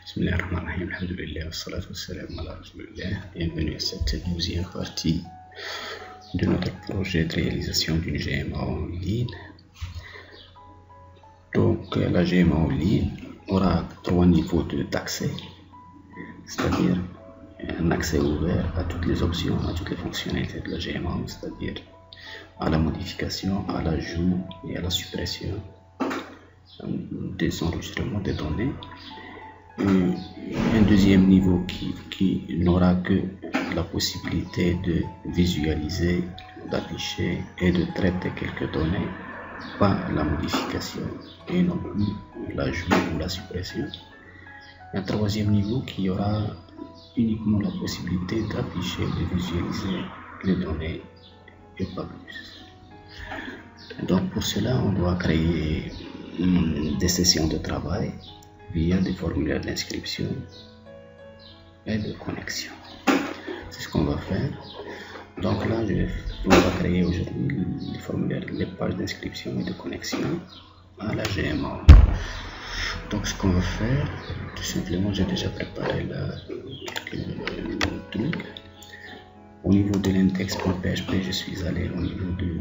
Bismillahirrahmanirrahim, alhamdulillah, wassalatu wassalamu ala rasulillah. Bienvenue à cette 12e partie de notre projet de réalisation d'une GMA en ligne. Donc la GMA en ligne aura 3 niveaux d'accès, c'est-à-dire un accès ouvert à toutes les options, à toutes les fonctionnalités de la GMA, c'est-à-dire à la modification, à l'ajout et à la suppression des enregistrements des données. Un deuxième niveau qui n'aura que la possibilité de visualiser, d'afficher et de traiter quelques données, pas la modification et non plus l'ajout ou la suppression. Un troisième niveau qui aura uniquement la possibilité d'afficher et de visualiser les données et pas plus. Donc pour cela, on doit créer des sessions de travail via des formulaires d'inscription et de connexion. C'est ce qu'on va faire. Donc là, on va créer aujourd'hui les pages d'inscription et de connexion à la GMA. Donc ce qu'on va faire, tout simplement, j'ai déjà préparé quelques trucs. Au niveau de l'index.php, je suis allé au niveau de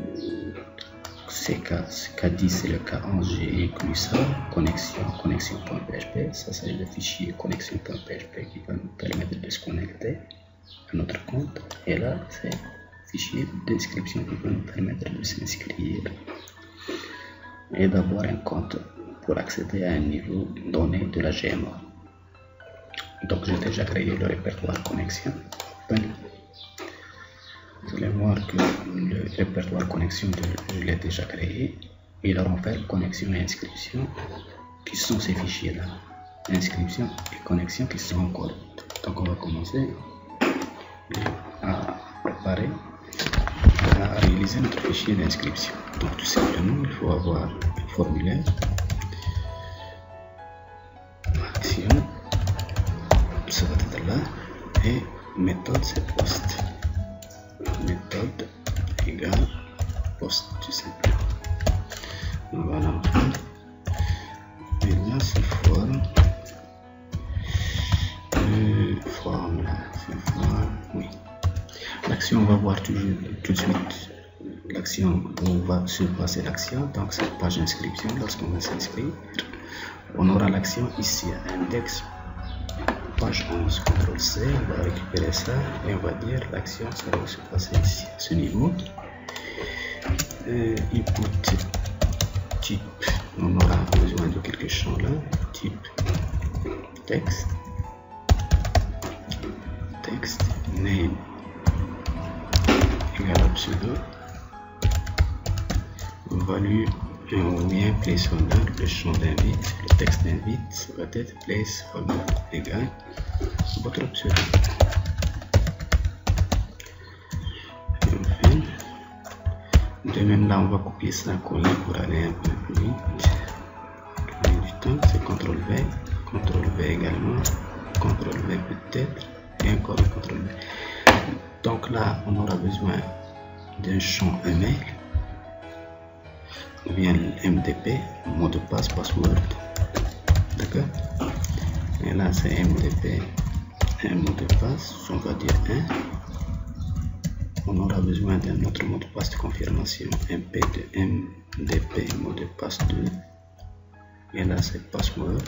K10 c'est le K11, j'ai inclus ça, connexion.php, ça c'est le fichier connexion.php qui va nous permettre de se connecter à notre compte, et là c'est le fichier d'inscription qui va nous permettre de s'inscrire et d'avoir un compte pour accéder à un niveau donné de la GMA. Donc j'ai déjà créé le répertoire connexion. Vous allez voir que le répertoire connexion, je l'ai déjà créé. Il aura fait connexion et inscription, qui sont ces fichiers-là. Inscription et connexion qui sont en code. Donc on va commencer à préparer, à réaliser notre fichier d'inscription. Donc tout simplement, il faut avoir un formulaire, action, ça va être là, et méthode c'est post. Méthode égale post, tout simplement. Voilà. Et là c'est forme. Oui. L'action, on va voir tout de suite. L'action, on va se passer l'action. Donc cette page d'inscription, lorsqu'on va s'inscrire, on aura l'action ici, index. Page 11, CTRL-C, on va récupérer ça et on va dire l'action, ça va se passer ici, à ce niveau. Input type, on aura besoin de quelques champs là, type texte, name égale à pseudo, value ou bien placeholder, le champ d'invite, le texte d'invite, ça va être placeholder égale votre pseudo. Et enfin, de même là, on va copier ça, coller pour aller un peu plus vite. Du temps, c'est CTRL-V également, CTRL-V peut-être, et encore un CTRL-V. Donc là, on aura besoin d'un champ email, ou bien MDP, mot de passe, password, d'accord. Et là c'est MDP, un mot de passe, on va dire 1. On aura besoin d'un autre mot de passe de confirmation, MP de MDP, mot de passe 2. Et là c'est password,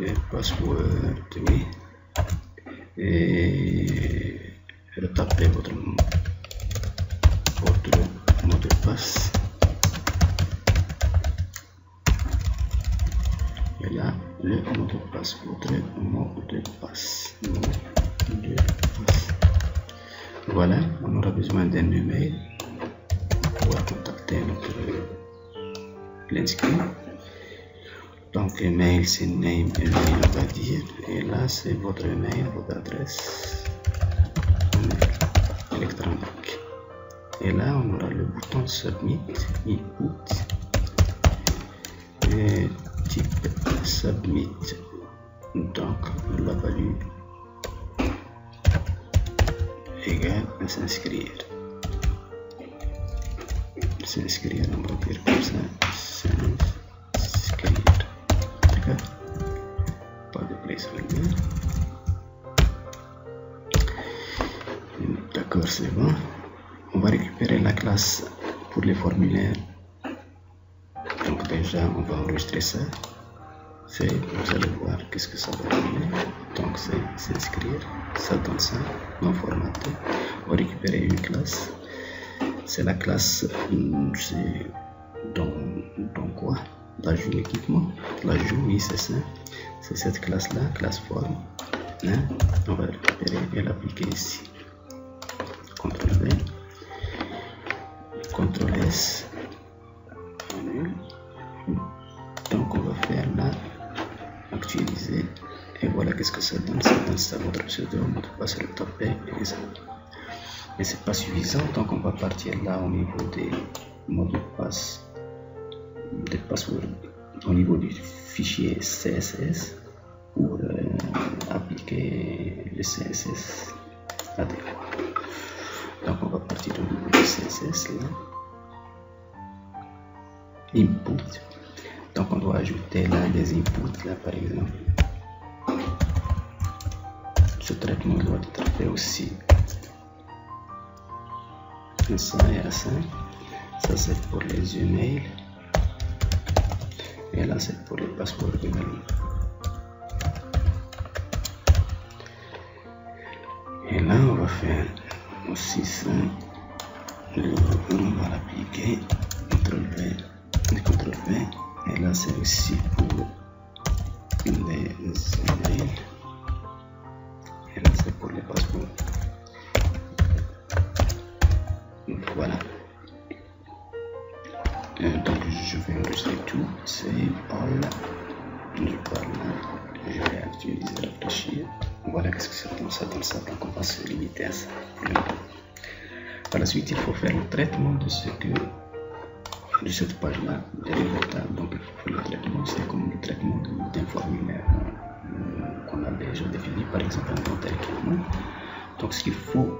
et password, oui. Et retapez votre mot de passe. Et là, le mot de passe, votre mot de passe. Voilà, on aura besoin d'un email pour contacter l'inscrit. Donc, email, c'est name, email, on va dire. Et là, c'est votre email, votre adresse électronique. Et là, on aura le bouton Submit, Input, et type Submit. Donc, la value égale à s'inscrire. S'inscrire, on va dire comme ça, s'inscrire. les enlever. D'accord, c'est bon. On va récupérer la classe pour les formulaires. Donc déjà, on va enregistrer ça. Vous allez voir qu'est-ce que ça va donner. Donc c'est s'inscrire, ça donne ça, non formaté. On va récupérer une classe. C'est la classe, c'est dans quoi? L'ajout équipement. L'ajout, oui, c'est ça. C'est cette classe-là, classe forme. Hein? On va récupérer et l'appliquer ici. CTRL V, CTRL S. Donc on va faire là, actualiser. Et voilà qu'est-ce que ça donne. Ça donne ça, votre pseudo, mot de passe retapé et ça. Mais c'est pas suffisant, donc on va partir là au niveau des mots de passe, des passwords, au niveau du fichier CSS pour appliquer le CSS adéquat. Donc on va partir au niveau du CSS là, input. Donc on doit ajouter là des inputs là par exemple. Ce traitement doit être fait aussi. Ça et à ça. Ça c'est pour les emails. Et là c'est pour les passeports de la ligne. Et là on va faire aussi ça. On va l'appliquer. CTRL V. CTRL V. Et là c'est aussi pour les emails. Et là c'est pour les passeports. Voilà. Donc je vais enregistrer tout. Save all. Je parle là. Je vais actualiser, réfléchir. Voilà qu'est-ce que ça donne. Ça donne ça. Donc on va se limiter à ça. Par la suite, il faut faire le traitement de cette page-là, des résultats. Donc il faut faire le traitement. C'est comme le traitement d'un formulaire qu'on a déjà défini, par exemple un tel équipement. Donc ce qu'il faut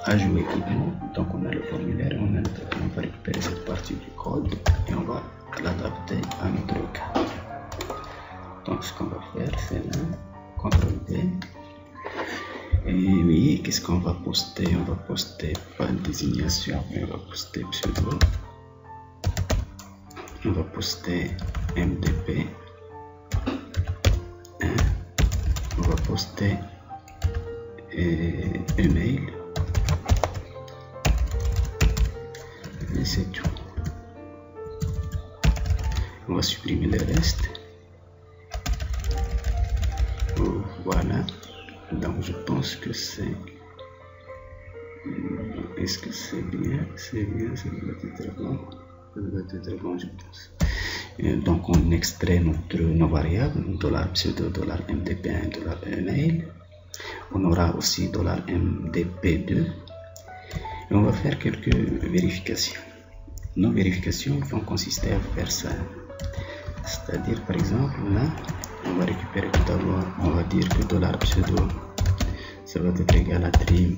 ajout équipement, donc on a le formulaire, on a le traitement, on va récupérer cette partie du code et on va l'adapter à notre cas. Donc ce qu'on va faire, c'est là, CTRL V. Et oui, qu'est-ce qu'on va poster? On va poster pas de désignation, mais on va poster pseudo. On va poster MDP. On va poster email. Et c'est tout. On va supprimer le reste. Voilà. Donc je pense que c'est... Est-ce que c'est bien? C'est bien, ça doit être bon. Ça doit être bon, je pense. Et donc on extrait nos variables, $pseudo, $mdp1, $email. On aura aussi $mdp2. Et on va faire quelques vérifications. Nos vérifications vont consister à faire ça. C'est-à-dire, par exemple, là, on va récupérer tout d'abord, on va dire que $pseudo, ça va être égal à trim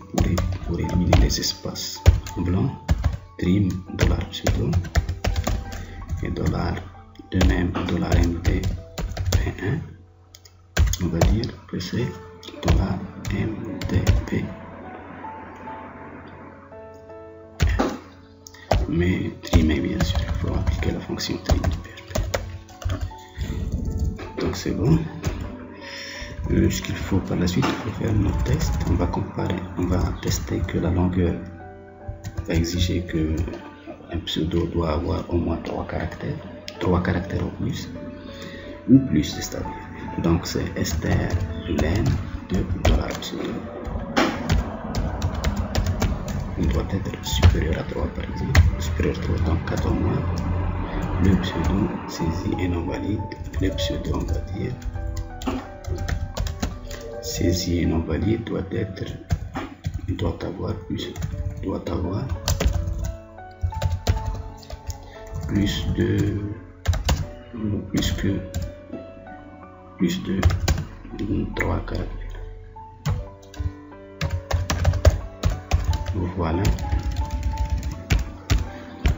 pour éliminer les espaces blancs. Trim $pseudo et de même $mdp1. On va dire que c'est $mdp. Mais trimer, bien sûr, il faut appliquer la fonction trim. Donc c'est bon. Ce qu'il faut par la suite, il faut faire nos tests. On va comparer, on va tester que la longueur va exiger que un pseudo doit avoir au moins 3 caractères au plus, ou plus, c'est-à-dire. Donc c'est strlen de $pseudo. Il doit être supérieur à 3 par exemple, supérieur à 3, donc 4 au moins. Le pseudo saisi et non valide, le pseudo on va dire saisi et non valide doit avoir plus de 3 caractères. Voilà,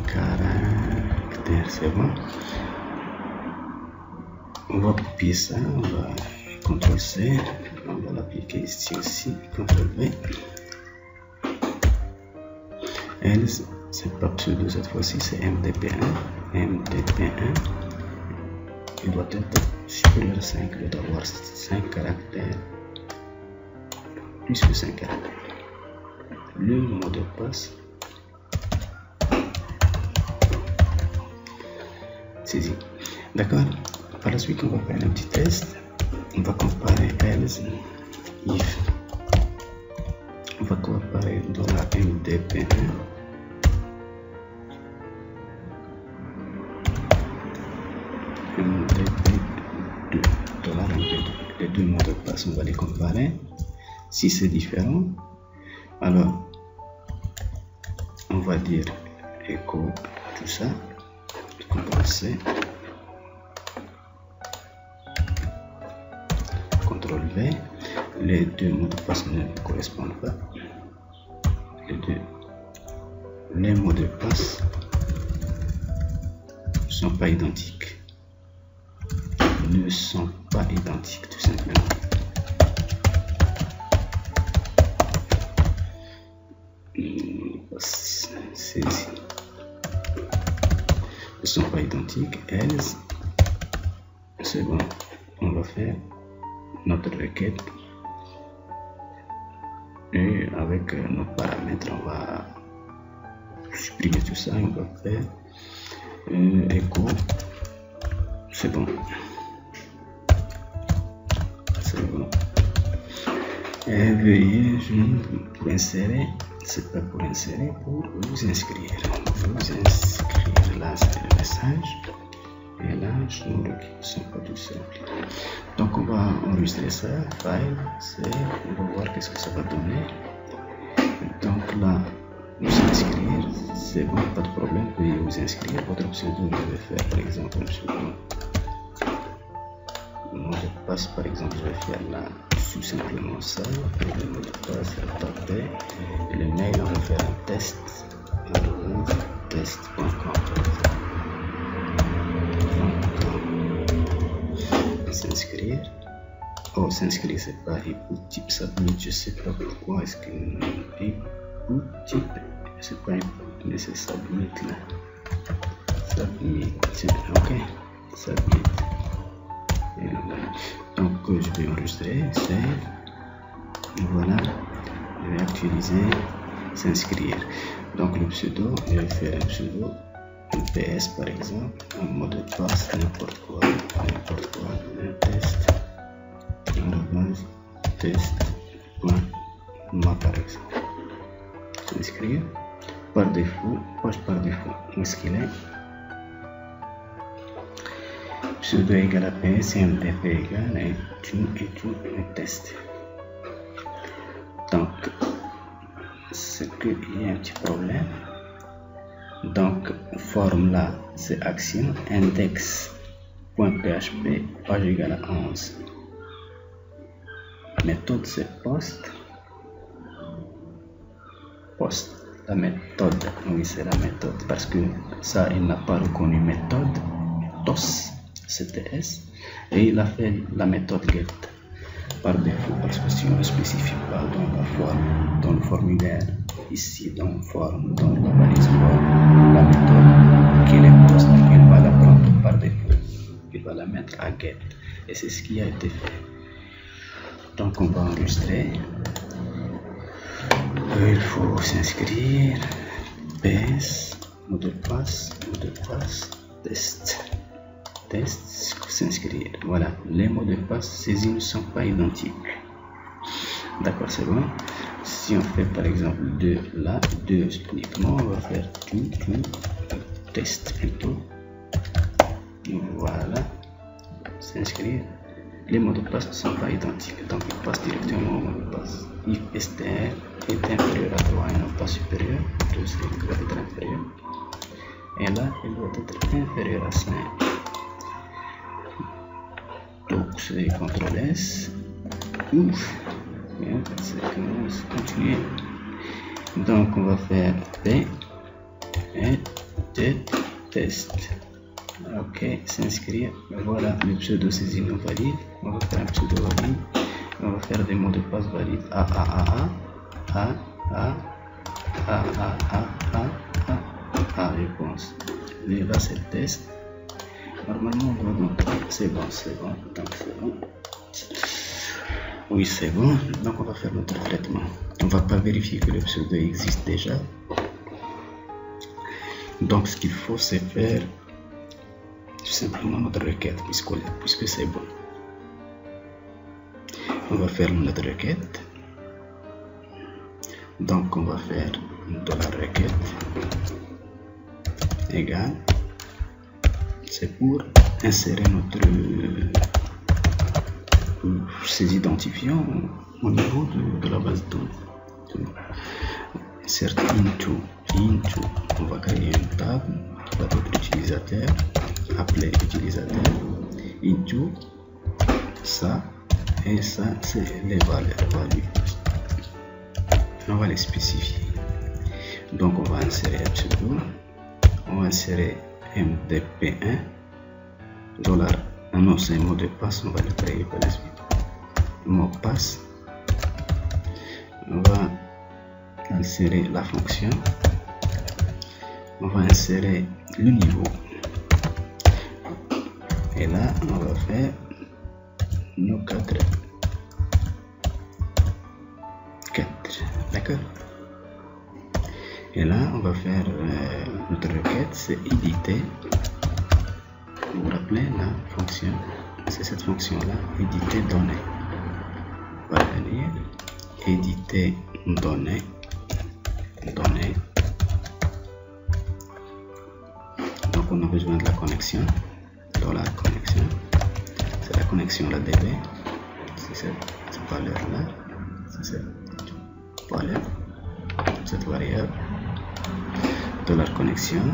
caractère, c'est bon. On va copier ça, on va CTRL C, on va l'appliquer ici aussi, CTRL V. Else, c'est pas pseudo cette fois-ci, c'est MDP1. MDP1, il doit être supérieur à 5, il doit avoir 5 caractères, plus que 5 caractères. Le mot de passe, saisi. D'accord. Par la suite, on va faire un petit test. On va comparer else, if. On va comparer $MDP1. MDP2, $MDP2. Les deux mots de passe, on va les comparer. Si c'est différent, alors on va dire echo tout ça, CTRL C, CTRL V. Les deux mots de passe ne correspondent pas. Les mots de passe ne sont pas identiques. Ne sont pas identiques tout simplement. C'est ici. Ne sont pas identiques. Else, c'est bon. On va faire notre requête et avec notre paramètre on va supprimer tout ça et on va faire echo. C'est bon. C'est bon. Et veuillez pour insérer, c'est pas pour insérer, pour vous inscrire. Vous inscrire, là c'est le message. Et là, je ne sont pas tout simple. Donc on va enregistrer ça, file, save, on va voir qu'est-ce que ça va donner. Donc là, vous inscrire, c'est bon, pas de problème, veuillez vous inscrire. Votre pseudo, je vais faire par exemple un pseudo. Le mot de passe, par exemple, je vais faire là tout simplement ça. Et le mot de passe, taper. Et le mail, on va faire un test, test.com. S'inscrire. Oh, s'inscrire, c'est pas input type submit, je sais pas pourquoi. Est-ce que input type, c'est pas input, mais c'est submit là. Submit, ok, submit. Et voilà. Donc, je vais enregistrer, save. Et voilà, je vais actualiser, s'inscrire. Donc, le pseudo, je vais faire un pseudo. PS par exemple, un mot de passe, n'importe quoi, un test, test.ma par exemple. S'inscrire par défaut, page par défaut, où est-ce qu'il est? Pseudo égale à PS, MDP égale et tout, un test. Donc, c'est qu'il y a un petit problème. Donc, forme là, c'est action, index.php, page égale à 11. Méthode, c'est post. La méthode, oui, c'est la méthode, parce que ça, il n'a pas reconnu méthode, TOS, CTS, et il a fait la méthode get par défaut, parce que si on ne spécifie pas dans la forme, dans le formulaire, ici dans forme, dans la balise forme, la méthode qu'il est post, il va la prendre par défaut, il va la mettre à get, et c'est ce qui a été fait. Donc on va enregistrer, il faut s'inscrire, PS, mot de passe, test, s'inscrire. Voilà, les mots de passe saisis ne sont pas identiques. D'accord, c'est bon. Si on fait par exemple 2 là, 2 uniquement, on va faire tout, test plutôt. Voilà, s'inscrire. Les mots de passe ne sont pas identiques, donc il passe directement au mot de passe. If str est inférieur à 3 et non pas supérieur, tout ce qui doit être inférieur. Et là, il doit être inférieur à 5. Donc c'est CTRL S. Ouf. Bien, c'est continuer. Donc on va faire P et test. Ok, s'inscrire. Voilà, le pseudo c'est non valide. On va faire un pseudo valide. On va faire des mots de passe valides. Je pense. Mais là c'est le test. Normalement on doit donc. C'est bon. Donc c'est bon. Oui, c'est bon. Donc on va faire notre traitement. On va pas vérifier que le pseudo existe déjà. Donc ce qu'il faut c'est faire tout simplement notre requête puisque c'est bon. On va faire notre requête. Donc on va faire $requête égale, c'est pour insérer ces identifiants au niveau de la base de données. Insert into, on va créer une table qui va être utilisateur, appelé utilisateur, into, ça et ça c'est les values. On va les spécifier. Donc on va insérer un pseudo, on va insérer mdp1 $. Non, c'est un mot de passe, on va le créer par la suite. Mot de passe, on va insérer la fonction, on va insérer le niveau et là on va faire nos 4, d'accord. Et là on va faire notre requête, c'est éditer. Vous vous rappelez la fonction, c'est cette fonction là, éditer données. On va venir éditer données. Donc on a besoin de la connexion, $connexion, c'est la connexion la DB, c'est cette valeur là, c'est cette valeur, cette variable, $connexion,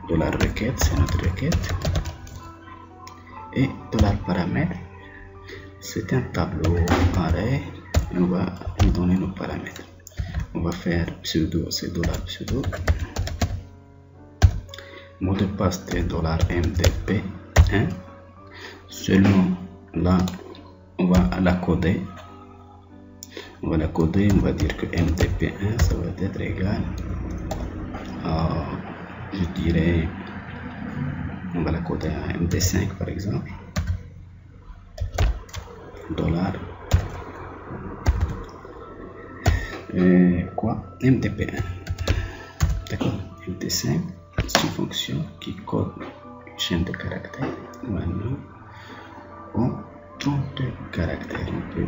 $requête, c'est notre requête, et $paramètre, c'est un tableau pareil, et on va lui donner nos paramètres. On va faire pseudo, c'est $pseudo. Mot de passe c'est $mdp1. Seulement là, on va la coder. On va dire que mdp1 ça va être égal à, je dirais, on va la coder à md5 par exemple. mdp1, d'accord. md5 c'est une fonction qui code une chaîne de caractères maintenant en 30 caractères. On peut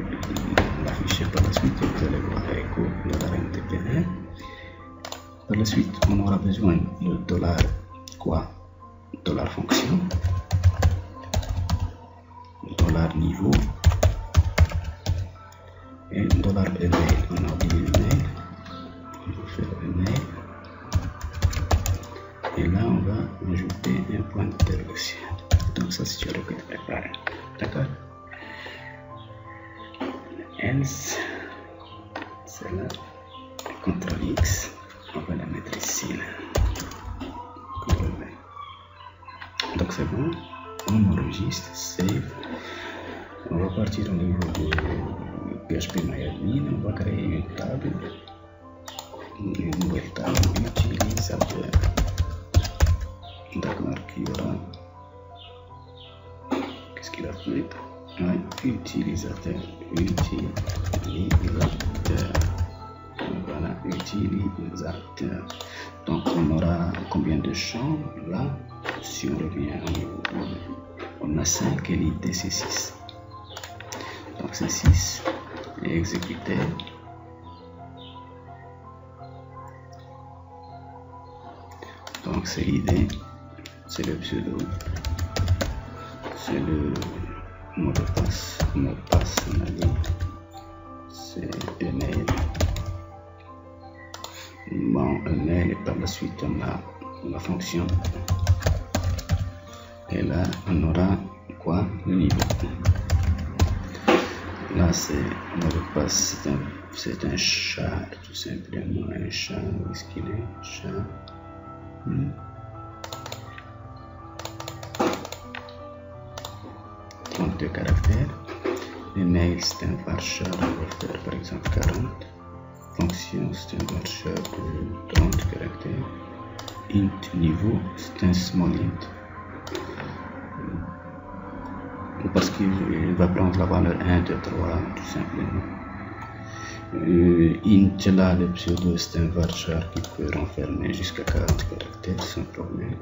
l'afficher par la suite et vous allez voir écho $mdp1. Par la suite on aura besoin de $fonction, $niveau et $email. On a oublié l'email, on va faire email et là on va ajouter un point d'interrogation. Donc ça c'est une requête préparée, d'accord. Else, c'est là, CTRL X, on va la mettre ici là. Donc c'est bon, on enregistre, save. On va partir au niveau de PHP-MyAdmin, on va créer une table, une nouvelle table utilisateur. D'accord, qui aura, qu'est-ce qu'il a fait? Utilisateur. Voilà, utilisateur. Donc on aura combien de champs là? Si on revient au niveau, on a 5 et l'id c'est 6. Donc c'est 6 et exécuter. Donc c'est l'id, c'est le pseudo, c'est le mot de passe, on a dit, c'est email. Bon, email et par la suite on a la fonction. Et là on aura quoi? Le niveau. Là c'est le mot de passe, c'est un chat, tout simplement un chat. Où est-ce qu'il est? Chat. 32 caractères. Email, c'est un varchar, on va faire par exemple 40. Fonction, c'est un varchar de 30 caractères. Int niveau, c'est un small int. Parce qu'il va prendre la valeur 1, 2, 3, tout simplement. Int là, le pseudo, c'est un varchar qui peut renfermer jusqu'à 40 caractères sans problème.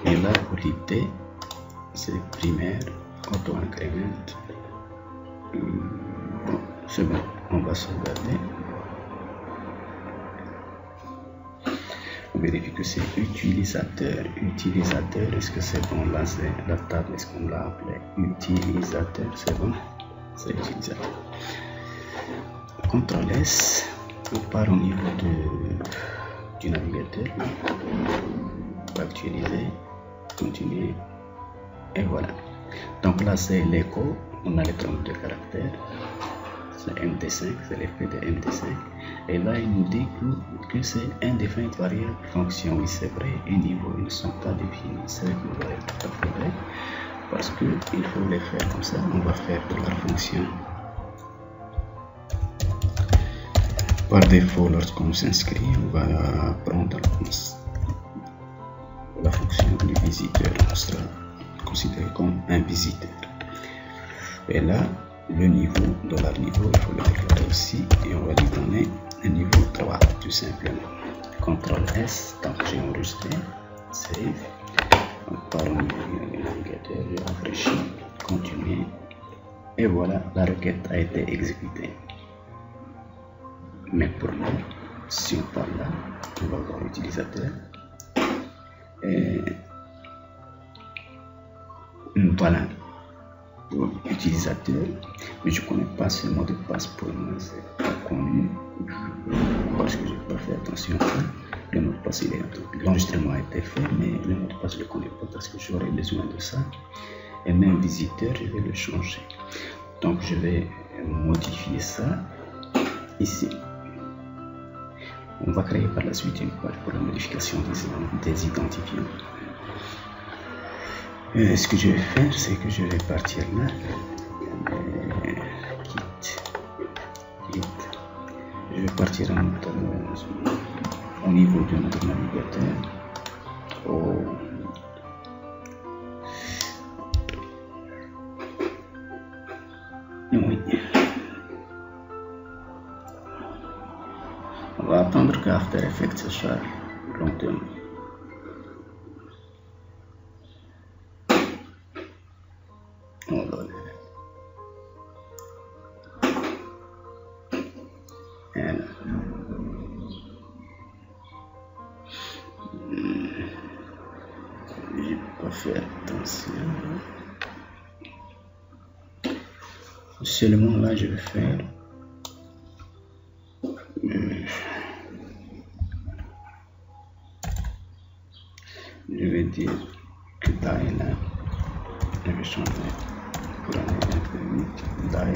Et là, pour l'id, c'est primaire, auto-increment. Bon, c'est bon, on va sauvegarder. On vérifie que c'est utilisateur. Utilisateur, est-ce que c'est bon? Là, c'est la table, est-ce qu'on l'a appelé utilisateur? C'est bon, c'est utilisateur. CTRL S, on part au niveau du navigateur. On va actualiser, continuer, et voilà. Donc là, c'est l'écho. On a les 32 caractères. C'est MD5, c'est l'effet de MD5. Et là, il nous dit que c'est indefinite variable fonction. Oui, c'est vrai. Et niveau, ils ne sont pas définis. C'est une variable tout à fait vrai. Parce qu'il faut les faire comme ça. On va faire de la fonction. Par défaut, lorsqu'on s'inscrit, on va prendre la fonction du visiteur. On sera considéré comme un visiteur. Et là, le niveau, $niveau, il faut le déclarer ici et on va lui donner un niveau 3 tout simplement. CTRL S, donc j'ai enregistré, save, on part au niveau du navigateur, je rafraîchis, continuer, et voilà, la requête a été exécutée. Mais pour nous, si on parle là, on va voir l'utilisateur, et voilà. Pour utilisateur, mais je ne connais pas ce mot de passe pour moi, c'est pas connu parce que je n'ai pas fait attention à ça. Le mot de passe, l'enregistrement a été fait, mais le mot de passe je ne le connais pas parce que j'aurais besoin de ça. Et même visiteur, je vais le changer. Donc je vais modifier ça ici. On va créer par la suite une page pour la modification des identifiants. Ce que je vais faire, c'est que je vais partir là, je vais partir au niveau de notre navigateur, oui. On va attendre qu'After Effects se charge lentement. J'ai pas fait attention. Seulement là, je vais faire. Je vais dire que die là. Je vais changer pour aller un peu vite. Die.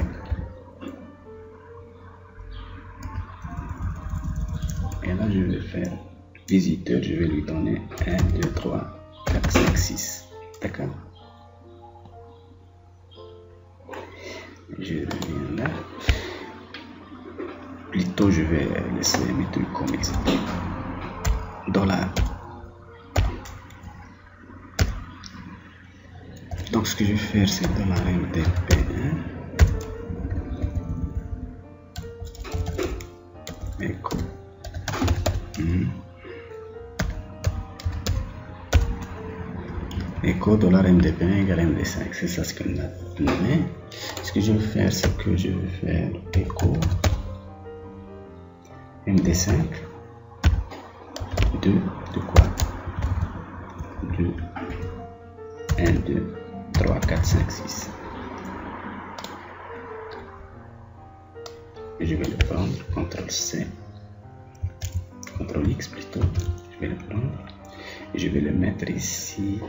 Et là, je vais faire visiteur, je vais lui donner 1, 2, 3, 4, 5, 6. D'accord? Je reviens là. Plutôt, je vais laisser mes trucs comme exemple. $. Donc, ce que je vais faire, c'est $MDP1. Echo. Echo $MD1 égale MD5, c'est ça ce qu'on a donné. Ce que je vais faire, c'est que je vais faire echo MD5 2 de quoi 2 1 2 3 4 5 6 et je vais le prendre CTRL C CTRL X plutôt, je vais le prendre et je vais le mettre ici.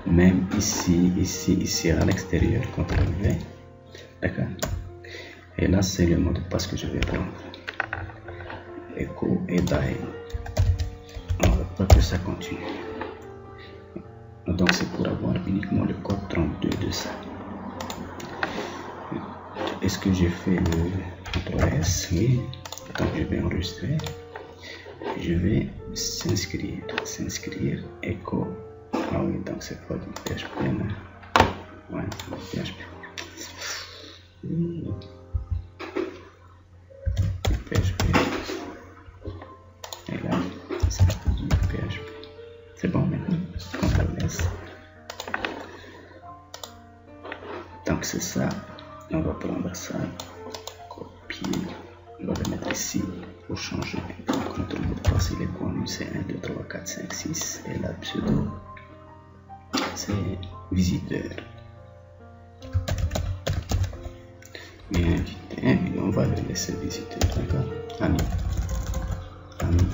Même ici à l'extérieur, CTRL V, d'accord. Et là c'est le mot de passe que je vais prendre. Echo et die. On ne veut pas que ça continue. Donc c'est pour avoir uniquement le code 32 de ça. Est-ce que j'ai fait le CTRL-S? Oui. Donc je vais enregistrer. Je vais s'inscrire. S'inscrire, écho. Ah oui, donc c'est pas du PHP. Ouais, c'est du PHP. PHP. Et là, c'est du PHP. C'est bon maintenant. CTRL-S. Donc c'est ça. On va prendre ça, copier, on va le mettre ici pour changer. Notre mot de passe il est connu, c'est 1, 2, 3, 4, 5, 6. Et la pseudo, c'est visiteur. Et invité, on va le laisser visiteur, d'accord? Ami. Ami.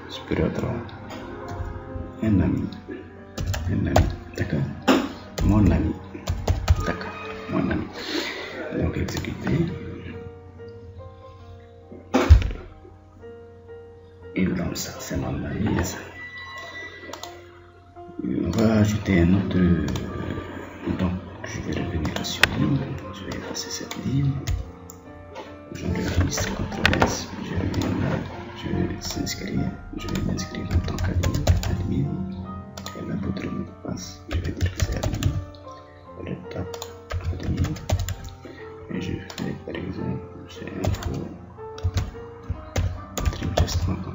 Supérieur droit. Un ami. Un ami, d'accord? Mon ami, d'accord, mon ami. Donc exécuter. Et donc ça, c'est mon ami. On va ajouter un autre. Donc je vais revenir sur ligne. Je vais effacer cette ligne. J'enregistre CTRL-S. Je reviens là. Je vais s'inscrire. Je vais m'inscrire en tant qu'admin. Et là, votre mot de passe, je vais dire que c'est admin. Je tape admin. Et je fais par exemple, c'est info trimgest.com.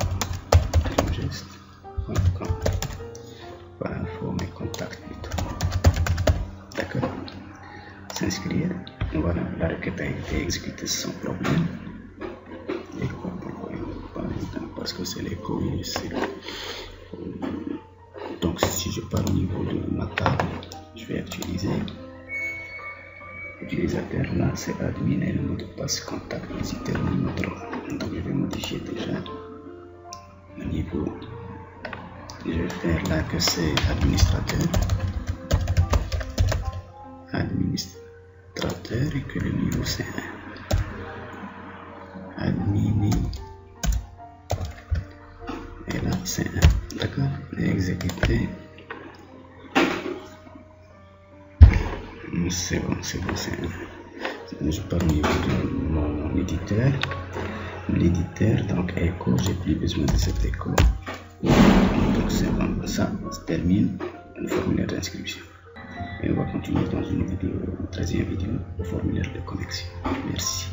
Trimgest.com. Pas info, mais contact plutôt. D'accord. S'inscrire. Voilà, la requête a été exécutée sans problème. Et quoi, pourquoi pas évident? Parce que c'est l'écho et c'est. Donc si je pars au niveau de ma table, je vais actualiser. Utilisateur là c'est admin et le mot de passe contact visiteur numéro 3. Donc je vais modifier déjà le niveau. Je vais faire là que c'est administrateur. Administrateur et que le niveau c'est 1. Admin. Et là c'est 1. D'accord? Et exécuter. C'est bon, c'est bon, c'est 1. Je pars au niveau de mon éditeur. L'éditeur, donc écho, j'ai plus besoin de cet écho. Donc c'est bon, ça termine le formulaire d'inscription. Et on va continuer dans une vidéo, une 13e vidéo, le formulaire de connexion. Merci.